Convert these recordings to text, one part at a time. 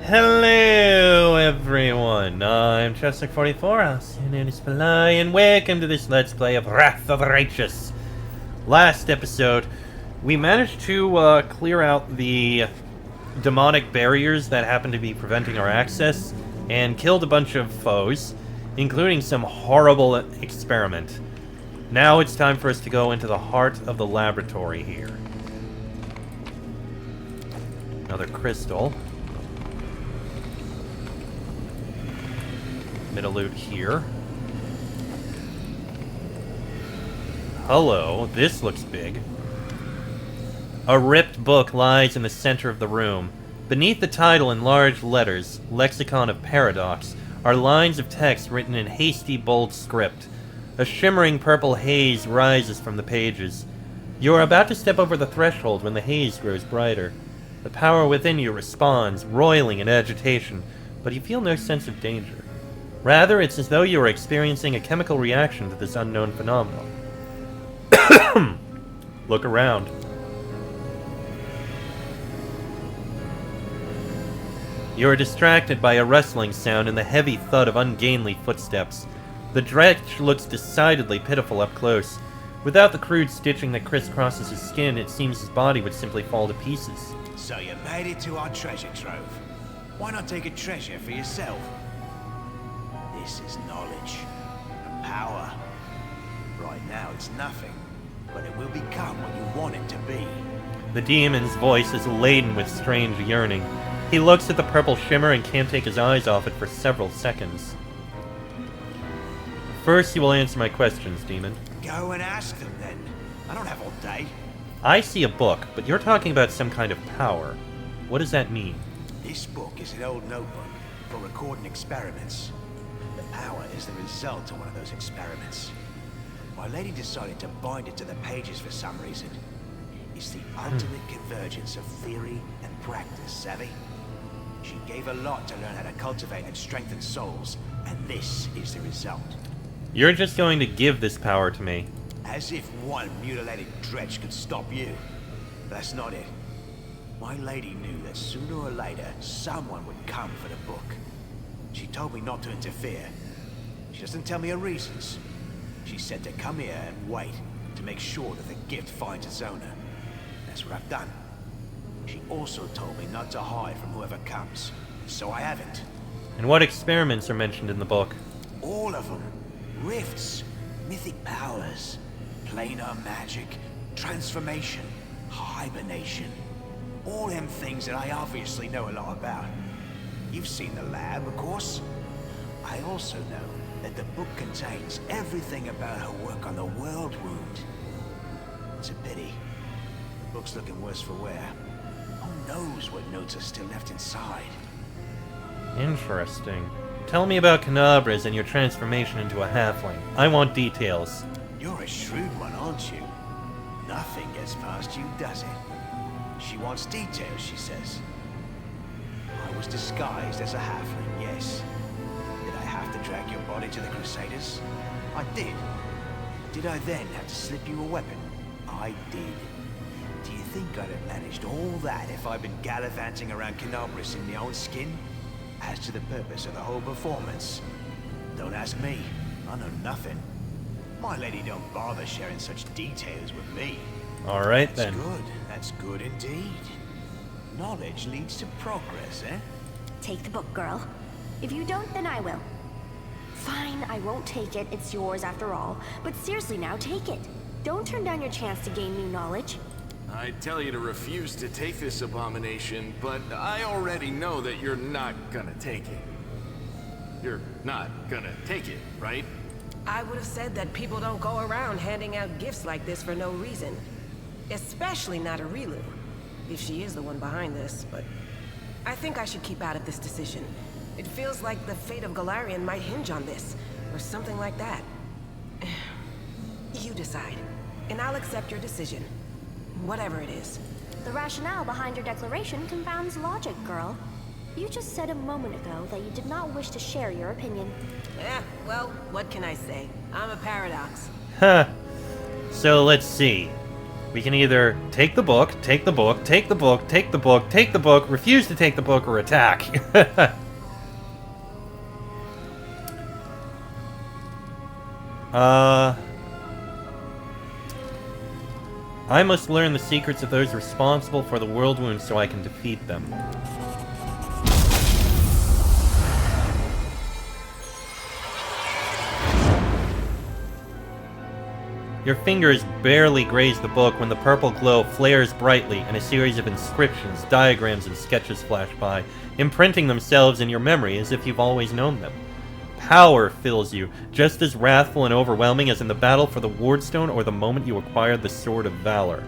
Hello everyone, I'm Chesnick44, also known as Palai, and welcome to this Let's Play of Wrath of the Righteous. Last episode, we managed to clear out the demonic barriers that happened to be preventing our access, and killed a bunch of foes, including some horrible experiment. Now it's time for us to go into the heart of the laboratory here. Another crystal. Bit of loot here. Hello, this looks big. A ripped book lies in the center of the room. Beneath the title in large letters, Lexicon of Paradox, are lines of text written in hasty, bold script. A shimmering purple haze rises from the pages. You are about to step over the threshold when the haze grows brighter. The power within you responds, roiling in agitation, but you feel no sense of danger. Rather, it's as though you are experiencing a chemical reaction to this unknown phenomenon. Look around. You are distracted by a rustling sound and the heavy thud of ungainly footsteps. The dretch looks decidedly pitiful up close. Without the crude stitching that crisscrosses his skin, it seems his body would simply fall to pieces. So you made it to our treasure trove. Why not take a treasure for yourself? This is knowledge and power. Right now it's nothing, but it will become what you want it to be. The demon's voice is laden with strange yearning. He looks at the purple shimmer and can't take his eyes off it for several seconds. First, you will answer my questions, demon. Go and ask them then. I don't have all day. I see a book, but you're talking about some kind of power. What does that mean? This book is an old notebook for recording experiments. The power is the result of one of those experiments. My lady decided to bind it to the pages for some reason. It's the ultimate convergence of theory and practice, savvy? She gave a lot to learn how to cultivate and strengthen souls, and this is the result. You're just going to give this power to me. As if one mutilated dretch could stop you. That's not it. My lady knew that sooner or later, someone would come for the book. She told me not to interfere. She doesn't tell me her reasons. She said to come here and wait to make sure that the gift finds its owner. That's what I've done. She also told me not to hide from whoever comes, so I haven't. And what experiments are mentioned in the book? All of them. Rifts, mythic powers, planar magic, transformation, hibernation. All them things that I obviously know a lot about. You've seen the lab, of course. I also know that the book contains everything about her work on the world wound. It's a pity. The book's looking worse for wear. Who knows what notes are still left inside? Interesting. Tell me about Canabra's and your transformation into a halfling. I want details. You're a shrewd one, aren't you? Nothing gets past you, does it? She wants details, she says. I was disguised as a halfling, yes. Did I have to drag your body to the Crusaders? I did. Did I then have to slip you a weapon? I did. Do you think I'd have managed all that if I'd been gallivanting around Canobris in my own skin? As to the purpose of the whole performance, don't ask me. I know nothing. My lady don't bother sharing such details with me. All right, then. That's good. That's good indeed. Knowledge leads to progress, eh? Take the book, girl. If you don't, then I will. Fine, I won't take it. It's yours after all. But seriously now, take it. Don't turn down your chance to gain new knowledge. I tell you to refuse to take this abomination, but I already know that you're not gonna take it. You're not gonna take it, right? I would have said that people don't go around handing out gifts like this for no reason. Especially not a Rilu, if she is the one behind this, but I think I should keep out of this decision. It feels like the fate of Galarian might hinge on this, or something like that. You decide, and I'll accept your decision. Whatever it is. The rationale behind your declaration confounds logic, girl. You just said a moment ago that you did not wish to share your opinion. Well, what can I say? I'm a paradox. Huh. So let's see. We can either take the book, take the book, take the book, take the book, take the book, refuse to take the book, or attack. I must learn the secrets of those responsible for the world wound so I can defeat them. Your fingers barely graze the book when the purple glow flares brightly and a series of inscriptions, diagrams, and sketches flash by, imprinting themselves in your memory as if you've always known them. Power fills you, just as wrathful and overwhelming as in the battle for the Wardstone or the moment you acquired the Sword of Valor.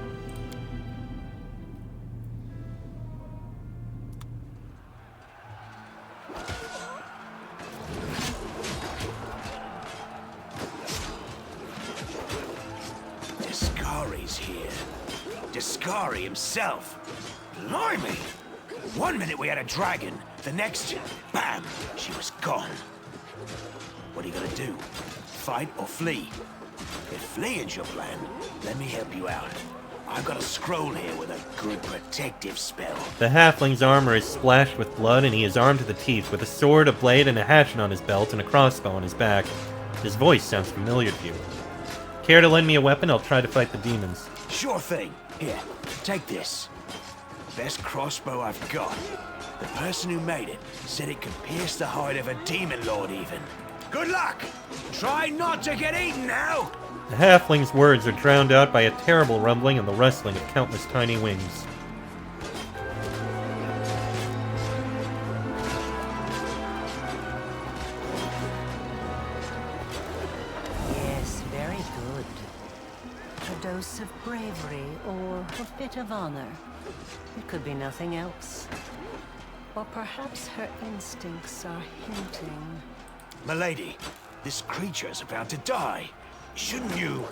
Discari's here. Discari himself. Blimey! One minute we had a dragon, the next, bam, she was gone. What are you gonna do? Fight or flee? If fleeing's your plan, let me help you out. I've got a scroll here with a good protective spell. The halfling's armor is splashed with blood and he is armed to the teeth with a sword, a blade, and a hatchet on his belt and a crossbow on his back. His voice sounds familiar to you. Care to lend me a weapon? I'll try to fight the demons. Sure thing. Here, take this. Best crossbow I've got. The person who made it said it could pierce the hide of a demon lord even. Good luck! Try not to get eaten now! The halfling's words are drowned out by a terrible rumbling and the rustling of countless tiny wings. Yes, very good. A dose of bravery or a bit of honor. It could be nothing else. Or perhaps her instincts are hinting. Milady, this creature is about to die. Shouldn't you...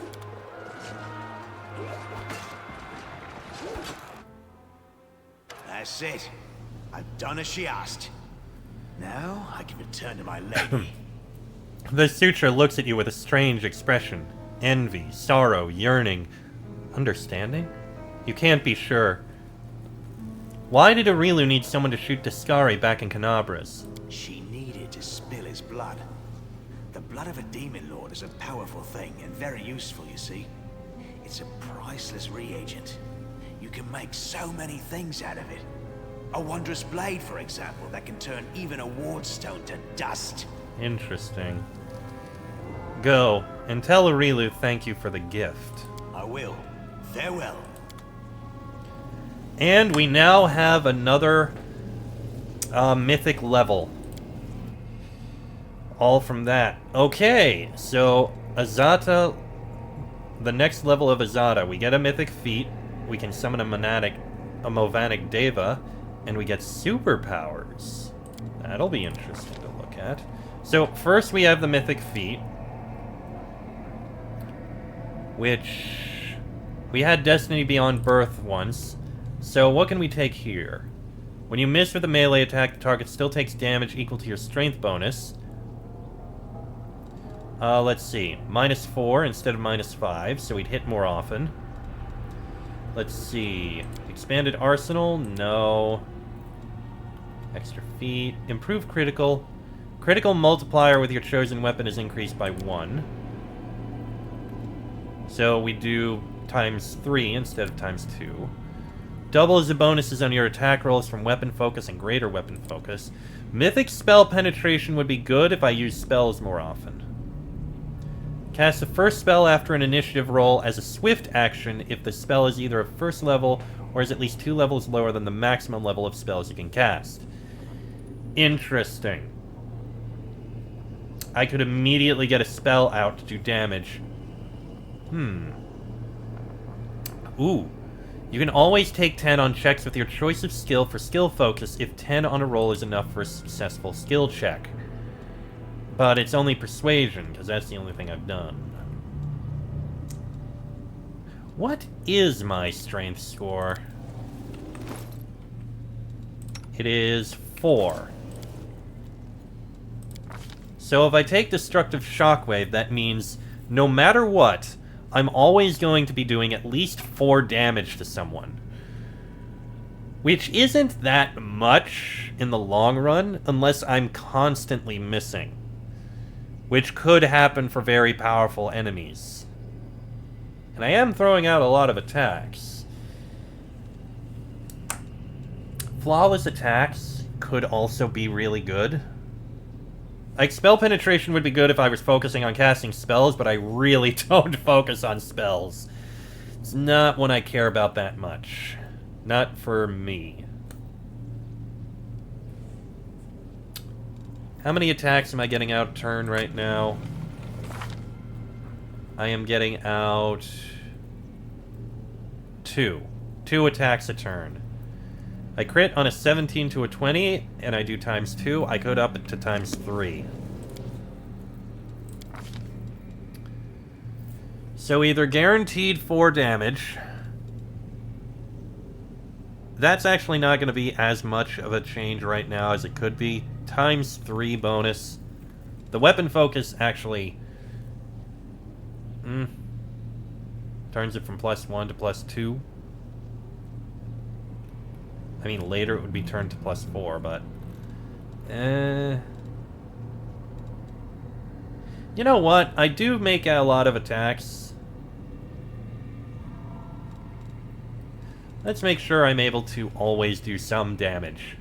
That's it. I've done as she asked. Now I can return to my lady. The suture looks at you with a strange expression. Envy, sorrow, yearning. Understanding? You can't be sure. Why did Aurilu need someone to shoot Discari back in Canabras? She needed to spill his blood. The blood of a demon lord is a powerful thing and very useful, you see. It's a priceless reagent. You can make so many things out of it. A wondrous blade, for example, that can turn even a wardstone to dust. Interesting. Go, and tell Aurilu thank you for the gift. I will. Farewell. And we now have another mythic level. All from that. Okay, so Azata, the next level of Azata, we get a mythic feat, we can summon a Movanic Deva, and we get superpowers. That'll be interesting to look at. So first we have the mythic feat, which we had Destiny Beyond Birth once. So what can we take here? When you miss with a melee attack, the target still takes damage equal to your strength bonus. Let's see. -4 instead of -5, so we'd hit more often. Let's see. Expanded arsenal? No. Extra feat. Improved critical. Critical multiplier with your chosen weapon is increased by 1. So we do ×3 instead of ×2. Doubles the bonuses on your attack rolls from weapon focus and greater weapon focus. Mythic spell penetration would be good if I use spells more often. Cast the first spell after an initiative roll as a swift action if the spell is either a first level or is at least 2 levels lower than the maximum level of spells you can cast. Interesting. I could immediately get a spell out to do damage. Ooh. You can always take 10 on checks with your choice of skill for skill focus if 10 on a roll is enough for a successful skill check. But it's only persuasion, because that's the only thing I've done. What is my strength score? It is 4. So if I take Destructive Shockwave, that means no matter what, I'm always going to be doing at least 4 damage to someone. Which isn't that much in the long run, unless I'm constantly missing. Which could happen for very powerful enemies. And I am throwing out a lot of attacks. Flawless attacks could also be really good. Like, spell penetration would be good if I was focusing on casting spells, but I really don't focus on spells. It's not one I care about that much. Not for me. How many attacks am I getting out a turn right now? I am getting out 2. 2 attacks a turn. I crit on a 17 to a 20, and I do times 2. I could up it to times 3. So either guaranteed 4 damage. That's actually not going to be as much of a change right now as it could be. Times 3 bonus. The weapon focus actually... turns it from +1 to +2. I mean, later it would be turned to +4, but... You know what? I do make a lot of attacks. Let's make sure I'm able to always do some damage.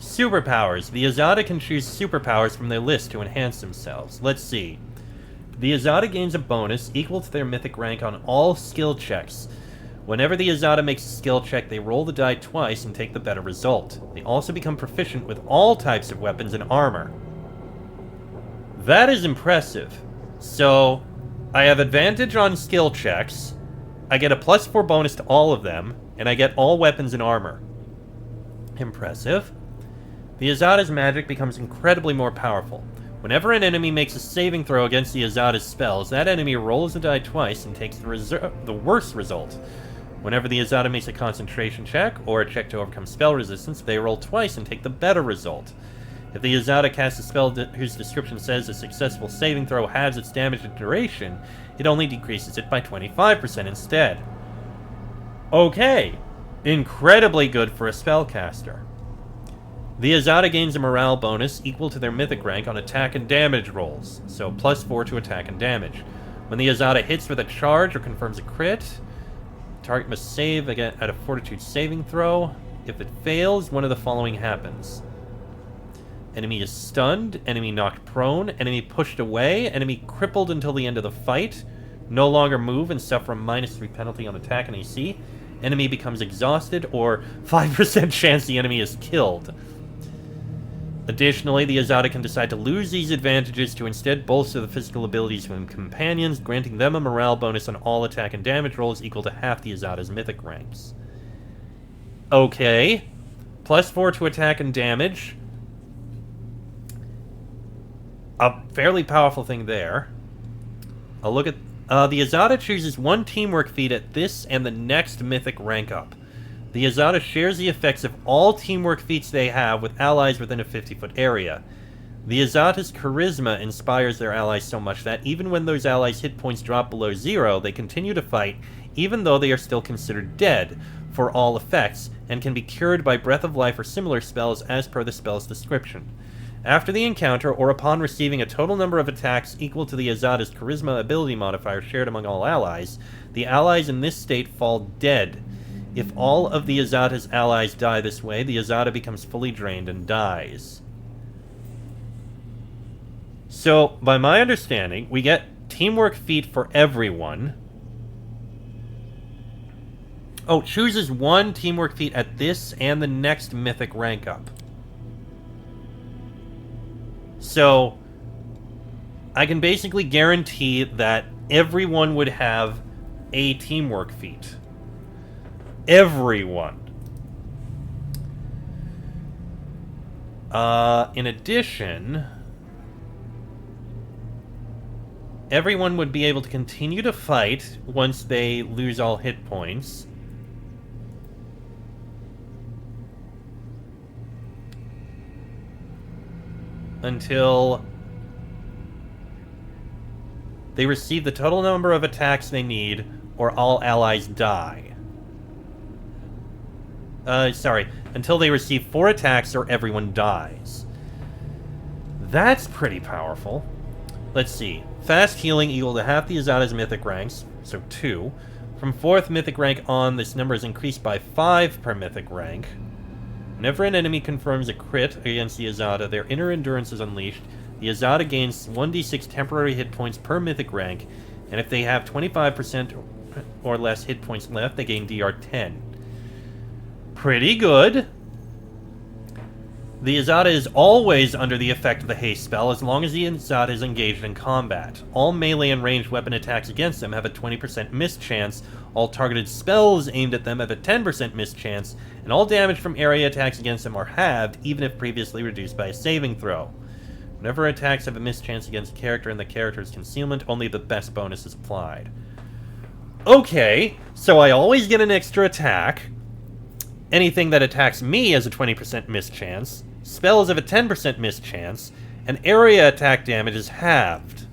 Superpowers. The Azada can choose superpowers from their list to enhance themselves. Let's see. The Azada gains a bonus equal to their mythic rank on all skill checks. Whenever the Azada makes a skill check, they roll the die twice and take the better result. They also become proficient with all types of weapons and armor. That is impressive. So, I have advantage on skill checks, I get a +4 bonus to all of them, and I get all weapons and armor. Impressive. The Azada's magic becomes incredibly more powerful. Whenever an enemy makes a saving throw against the Azada's spells, that enemy rolls the die twice and takes the worst result. Whenever the Azada makes a concentration check, or a check to overcome spell resistance, they roll twice and take the better result. If the Azada casts a spell whose description says a successful saving throw halves its damage and duration, it only decreases it by 25% instead. Okay. Incredibly good for a spellcaster. The Azada gains a morale bonus equal to their mythic rank on attack and damage rolls, so +4 to attack and damage. When the Azada hits with a charge or confirms a crit, target must save again at a fortitude saving throw. If it fails, one of the following happens. Enemy is stunned, enemy knocked prone, enemy pushed away, enemy crippled until the end of the fight, no longer move and suffer a -3 penalty on attack and AC, enemy becomes exhausted, or 5% chance the enemy is killed. Additionally, the Azada can decide to lose these advantages to instead bolster the physical abilities of companions, granting them a morale bonus on all attack and damage rolls equal to half the Azada's mythic ranks. Okay. +4 to attack and damage. A fairly powerful thing there. I'll look at... the Azada chooses 1 teamwork feat at this and the next mythic rank up. The Azada shares the effects of all teamwork feats they have with allies within a 50-foot area. The Azada's charisma inspires their allies so much that even when those allies' hit points drop below 0, they continue to fight, even though they are still considered dead, for all effects, and can be cured by Breath of Life or similar spells as per the spell's description. After the encounter, or upon receiving a total number of attacks equal to the Azada's charisma ability modifier shared among all allies, the allies in this state fall dead. If all of the Azada's allies die this way, the Azada becomes fully drained and dies. So, by my understanding, we get teamwork feat for everyone. Oh, chooses 1 teamwork feat at this and the next mythic rank up. So, I can basically guarantee that everyone would have a teamwork feat. Everyone. In addition, everyone would be able to continue to fight once they lose all hit points. Until They receive the total number of attacks they need, or all allies die. Sorry. Until they receive 4 attacks or everyone dies. That's pretty powerful. Let's see. Fast healing equal to half the Azada's mythic ranks, so 2. From 4th mythic rank on, this number is increased by 5 per mythic rank. Whenever an enemy confirms a crit against the Azada, their inner endurance is unleashed. The Azada gains 1d6 temporary hit points per mythic rank, and if they have 25% or less hit points left, they gain DR 10. Pretty good. The Azada is always under the effect of the haste spell as long as the Azada is engaged in combat. All melee and ranged weapon attacks against them have a 20% miss chance, all targeted spells aimed at them have a 10% miss chance, and all damage from area attacks against them are halved, even if previously reduced by a saving throw. Whenever attacks have a miss chance against a character and the character's concealment, only the best bonus is applied. Okay, so I always get an extra attack. Anything that attacks me has a 20% miss chance. Spells have a 10% miss chance, and area attack damage is halved.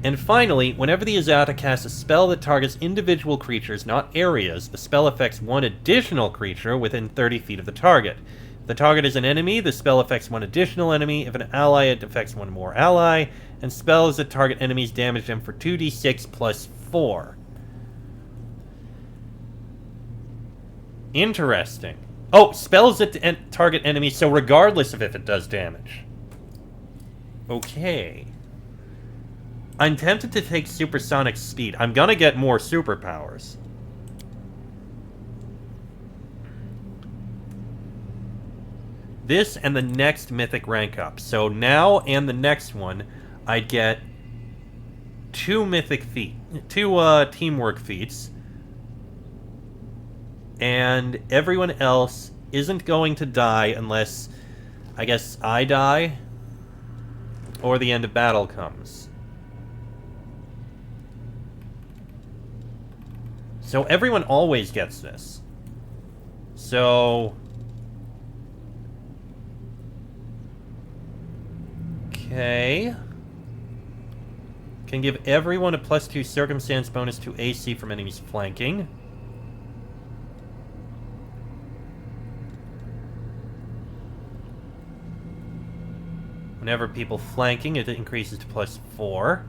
And finally, whenever the Azada casts a spell that targets individual creatures, not areas, the spell affects one additional creature within 30 feet of the target. If the target is an enemy, the spell affects one additional enemy. If an ally, it affects one more ally. And spells that target enemies damage them for 2d6 plus 4. Interesting. Oh, spells that target enemies, so regardless of if it does damage. Okay. I'm tempted to take supersonic speed. I'm gonna get more superpowers. This and the next mythic rank up. So now and the next one, I'd get 2 mythic feat, 2 teamwork feats. And everyone else isn't going to die unless, I guess, I die or the end of battle comes. So everyone always gets this. So... okay. Can give everyone a +2 circumstance bonus to AC from enemies flanking. Whenever people flanking, it increases to +4.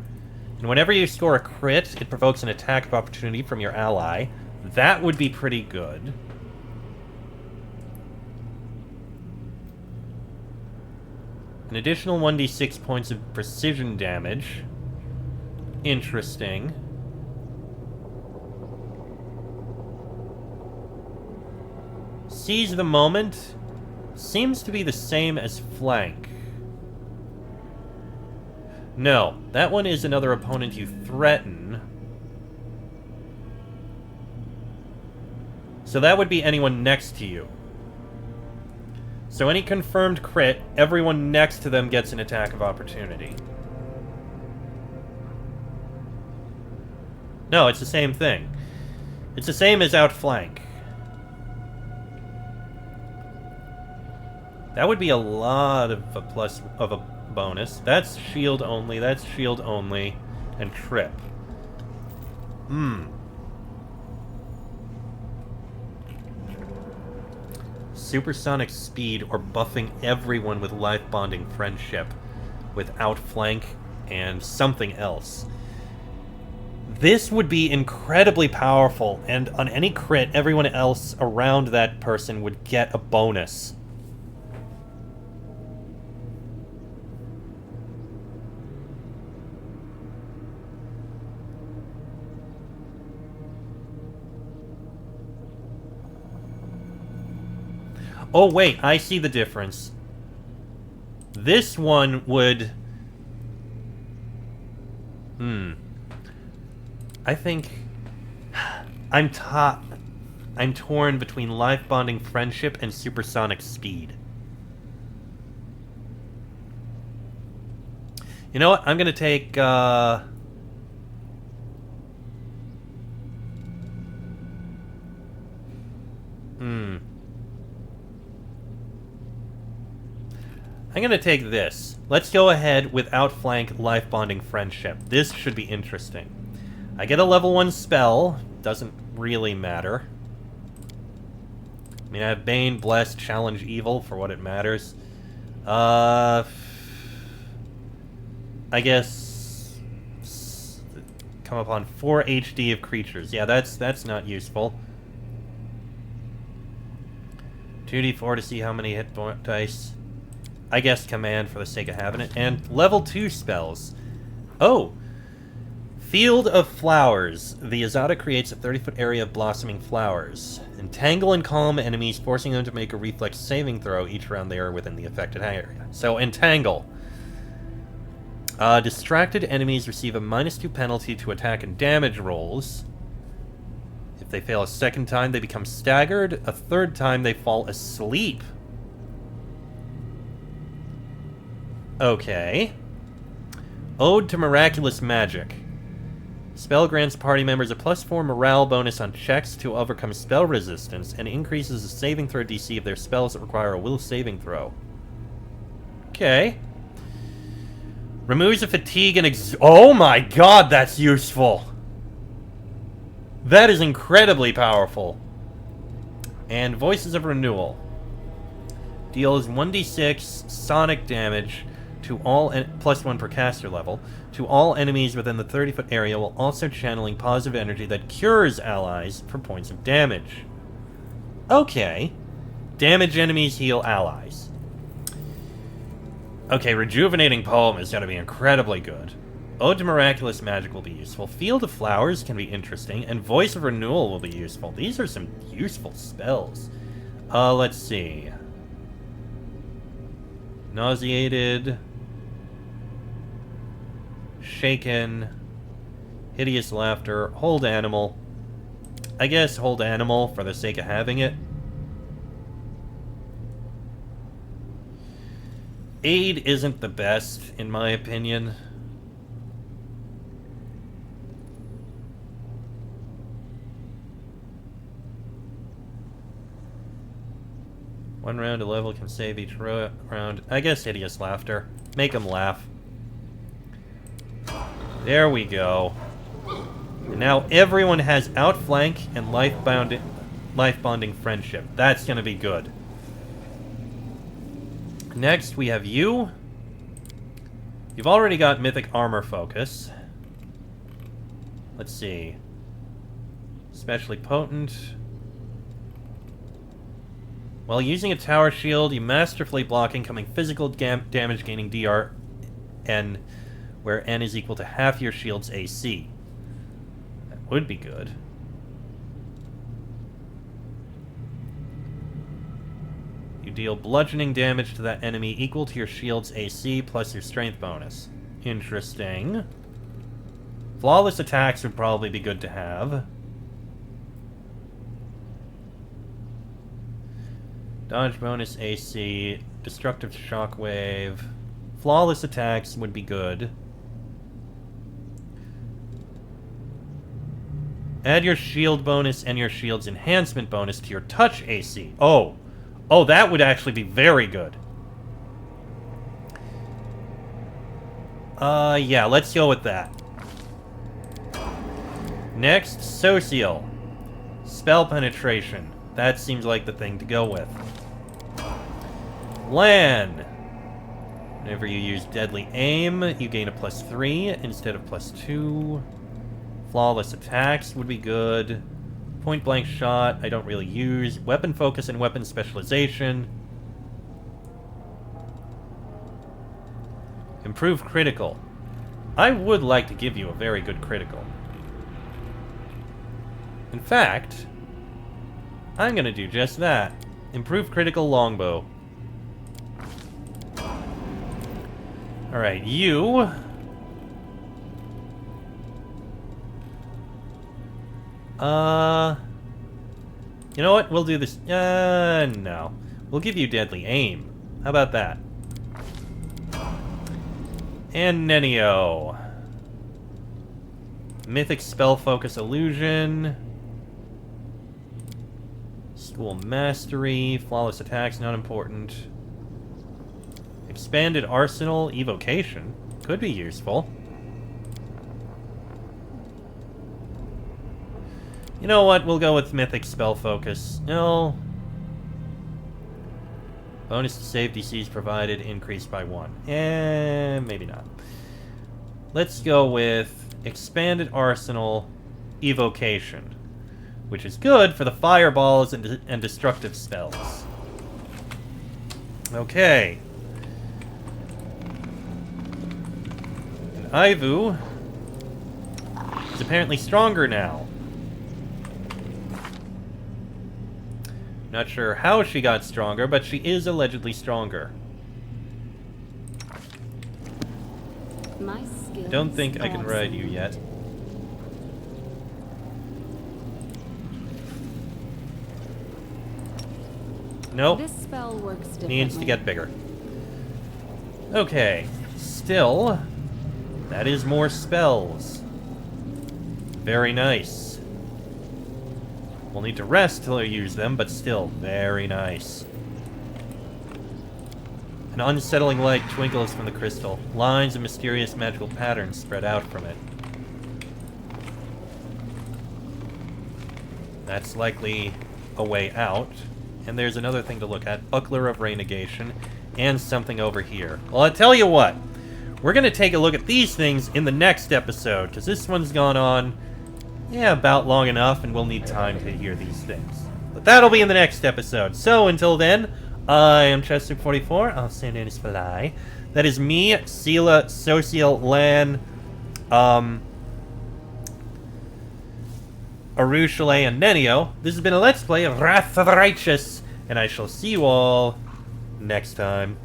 And whenever you score a crit, it provokes an attack of opportunity from your ally. That would be pretty good. An additional 1d6 points of precision damage. Interesting. Seize the moment seems to be the same as flank. No, that one is another opponent you threaten. So that would be anyone next to you. So any confirmed crit, everyone next to them gets an attack of opportunity. No, it's the same thing. It's the same as outflank. That would be a lot of a plus of a bonus. That's shield only, and trip. Supersonic speed or buffing everyone with life-bonding friendship with outflank and something else. This would be incredibly powerful, and on any crit, everyone else around that person would get a bonus. Oh, wait, I see the difference. This one would... I think... I'm torn between life-bonding friendship and supersonic speed. You know what? I'm gonna take, I'm I'm gonna take this. Let's go ahead with Outflank Life Bonding Friendship. This should be interesting. I get a level 1 spell. Doesn't really matter. I mean, I have Bane, Bless, Challenge Evil for what it matters. I guess... come upon 4 HD of creatures. Yeah, that's not useful. 2d4 to see how many hit dice. I guess command for the sake of having it. And level 2 spells. Oh! Field of Flowers. The Azada creates a 30-foot area of blossoming flowers. Entangle and calm enemies, forcing them to make a reflex saving throw each round they are within the affected area. So, Entangle. Distracted enemies receive a -2 penalty to attack and damage rolls. If they fail a second time, they become staggered. A third time, they fall asleep. Okay. Ode to Miraculous Magic. Spell grants party members a +4 morale bonus on checks to overcome spell resistance and increases the saving throw DC of their spells that require a will saving throw. Okay. Removes a fatigue and oh my god, that's useful! That is incredibly powerful. And Voices of Renewal. Deals 1d6 sonic damage to all +1 per caster level to all enemies within the 30-foot area, while also channeling positive energy that cures allies for points of damage. Okay. Damage enemies, heal allies. Okay, Rejuvenating Poem is going to be incredibly good. Ode to Miraculous Magic will be useful. Field of Flowers can be interesting. And Voice of Renewal will be useful. These are some useful spells. Let's see. Nauseated. Shaken. Hideous Laughter. Hold Animal. I guess Hold Animal for the sake of having it. Aid isn't the best, in my opinion. One round a level can save each round. I guess Hideous Laughter. Make them laugh. There we go. And now everyone has Outflank and Life Bonding Friendship. That's gonna be good. Next, we have you. You've already got Mythic Armor Focus. Let's see. Especially potent. While using a tower shield, you masterfully block incoming physical damage, gaining DR N, where N is equal to half your shield's AC. That would be good. You deal bludgeoning damage to that enemy equal to your shield's AC plus your strength bonus. Interesting. Flawless attacks would probably be good to have. Dodge bonus AC, destructive shockwave. Flawless attacks would be good. Add your shield bonus and your shield's enhancement bonus to your touch AC. Oh, that would actually be very good. Yeah, let's go with that. Next, Social. Spell penetration. That seems like the thing to go with. Lan. Whenever you use Deadly Aim, you gain a +3 instead of +2. Flawless attacks would be good. Point blank shot, I don't really use. Weapon focus and weapon specialization. Improve critical. I would like to give you a very good critical. In fact, I'm gonna do just that. Improve critical longbow. Alright, you... You know what? We'll do this... no. We'll give you Deadly Aim. How about that? And Nenio. Mythic Spell Focus Illusion. School Mastery. Flawless Attacks, not important. Expanded arsenal evocation. Could be useful. You know what? We'll go with mythic spell focus. No. Bonus to save DCs provided increased by 1. Maybe not. Let's go with expanded arsenal evocation, which is good for the fireballs and destructive spells. Okay. And Ivu is apparently stronger now. Not sure how she got stronger, but she is allegedly stronger. My I don't think I can ride you yet. Nope. This spell works differently. Needs to get bigger. Okay. Still, that is more spells. Very nice. We'll need to rest till I use them, but still, very nice. An unsettling light twinkles from the crystal. Lines of mysterious magical patterns spread out from it. That's likely a way out. And there's another thing to look at. Buckler of Renegation. And something over here. Well, I tell you what. We're going to take a look at these things in the next episode, because this one's gone on, yeah, about long enough, and we'll need time to hear these things. But that'll be in the next episode. So, until then, I am Chester44. I'll say name is Fly. That is me, Sela, Social, Lan, Arushale, and Nenio. This has been a Let's Play of Wrath of the Righteous, and I shall see you all next time.